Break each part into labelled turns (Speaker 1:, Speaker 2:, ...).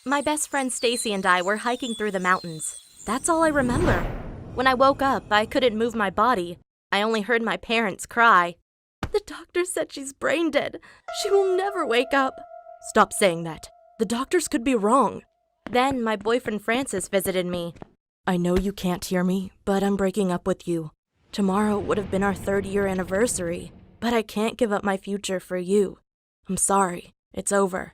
Speaker 1: My best friend Stacy and I were hiking through the mountains. That's all I remember. When I woke up, I couldn't move my body. I only heard my parents cry. The doctor said she's brain dead. She will never wake up. Stop saying that. The doctors could be wrong. Then my boyfriend Francis visited me. I know you can't hear me, but I'm breaking up with you. Tomorrow would have been our 3rd-year anniversary, but I can't give up my future for you. I'm sorry. It's over.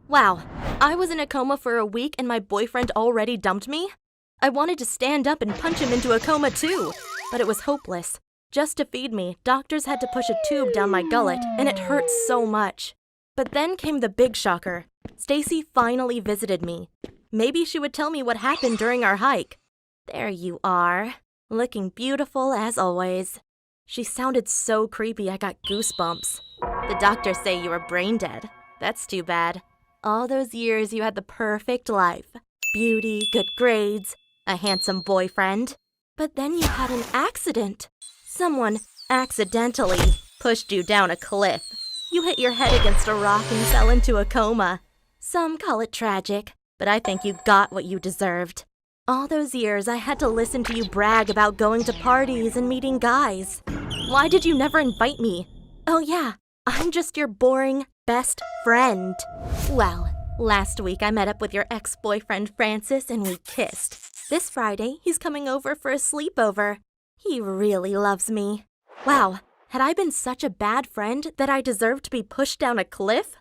Speaker 1: Wow, I was in a coma for a week and my boyfriend already dumped me? I wanted to stand up and punch him into a coma too, but it was hopeless. Just to feed me, doctors had to push a tube down my gullet, and it hurt so much. But then came the big shocker. Stacy finally visited me. Maybe she would tell me what happened during our hike. There you are, looking beautiful as always. She sounded so creepy I got goosebumps. The doctors say you were brain dead. That's too bad. All those years you had the perfect life. Beauty, good grades, a handsome boyfriend. But then you had an accident. Someone accidentally pushed you down a cliff. You hit your head against a rock and fell into a coma. Some call it tragic, but I think you got what you deserved. All those years I had to listen to you brag about going to parties and meeting guys. Why did you never invite me? Oh yeah, I'm just your boring best friend. Well, last week I met up with your ex-boyfriend Francis and we kissed. This Friday, he's coming over for a sleepover. He really loves me. Wow, had I been such a bad friend that I deserved to be pushed down a cliff?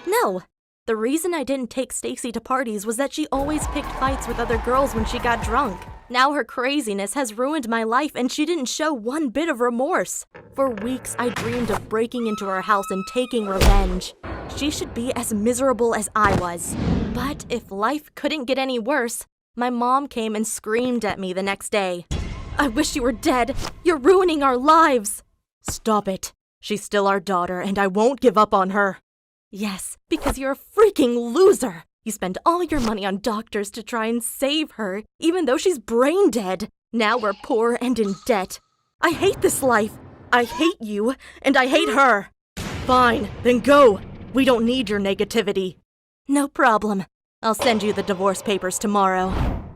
Speaker 1: No. The reason I didn't take Stacy to parties was that she always picked fights with other girls when she got drunk. Now her craziness has ruined my life and she didn't show one bit of remorse. For weeks, I dreamed of breaking into her house and taking revenge. She should be as miserable as I was. But if life couldn't get any worse, my mom came and screamed at me the next day. I wish you were dead. You're ruining our lives. Stop it. She's still our daughter and I won't give up on her. Yes, because you're a freaking loser. You spend all your money on doctors to try and save her, even though she's brain dead. Now we're poor and in debt. I hate this life. I hate you, and I hate her. Fine, then go. We don't need your negativity. No problem. I'll send you the divorce papers tomorrow.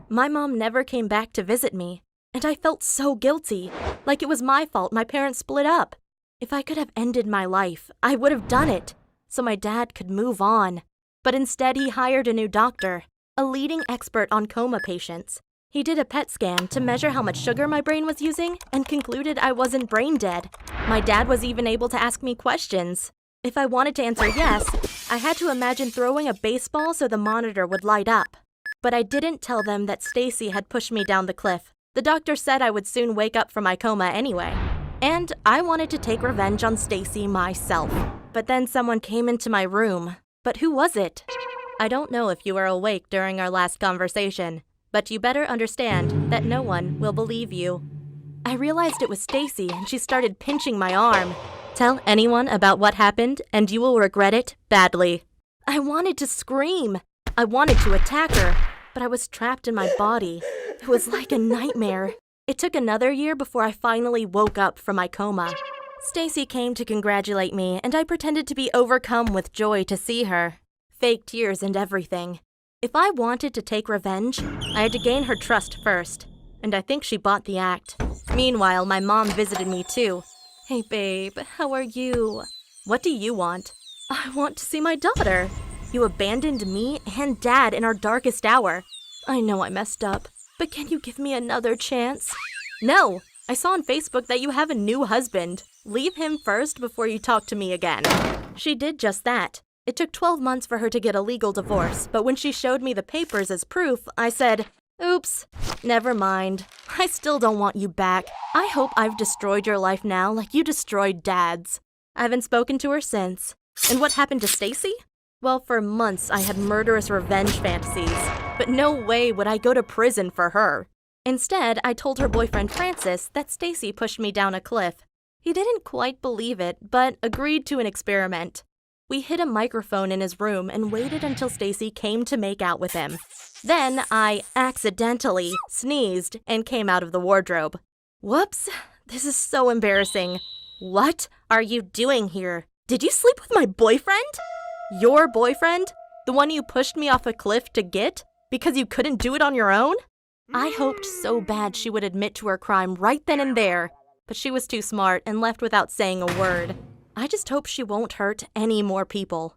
Speaker 1: My mom never came back to visit me, and I felt so guilty, like it was my fault my parents split up. If I could have ended my life, I would have done it, so my dad could move on. But instead, he hired a new doctor, a leading expert on coma patients. He did a PET scan to measure how much sugar my brain was using and concluded I wasn't brain dead. My dad was even able to ask me questions. If I wanted to answer yes, I had to imagine throwing a baseball so the monitor would light up. But I didn't tell them that Stacy had pushed me down the cliff. The doctor said I would soon wake up from my coma anyway. And I wanted to take revenge on Stacy myself. But then someone came into my room. But who was it? I don't know if you were awake during our last conversation, but you better understand that no one will believe you. I realized it was Stacy and she started pinching my arm. Tell anyone about what happened and you will regret it badly. I wanted to scream. I wanted to attack her, but I was trapped in my body. It was like a nightmare. It took another year before I finally woke up from my coma. Stacy came to congratulate me, and I pretended to be overcome with joy to see her. Fake tears and everything. If I wanted to take revenge, I had to gain her trust first, and I think she bought the act. Meanwhile, my mom visited me too. Hey babe, how are you? What do you want? I want to see my daughter. You abandoned me and Dad in our darkest hour. I know I messed up, but can you give me another chance? No! I saw on Facebook that you have a new husband. Leave him first before you talk to me again. She did just that. It took 12 months for her to get a legal divorce, but when she showed me the papers as proof, I said, oops, never mind. I still don't want you back. I hope I've destroyed your life now like you destroyed Dad's. I haven't spoken to her since. And what happened to Stacy? Well, for months I had murderous revenge fantasies, but no way would I go to prison for her. Instead, I told her boyfriend Francis that Stacy pushed me down a cliff. He didn't quite believe it, but agreed to an experiment. We hid a microphone in his room and waited until Stacy came to make out with him. Then I accidentally sneezed and came out of the wardrobe. Whoops, this is so embarrassing. What are you doing here? Did you sleep with my boyfriend? Your boyfriend? The The one you pushed me off a cliff to get? Because you couldn't do it on your own? I hoped so bad she would admit to her crime right then and there, but she was too smart and left without saying a word. I just hope she won't hurt any more people.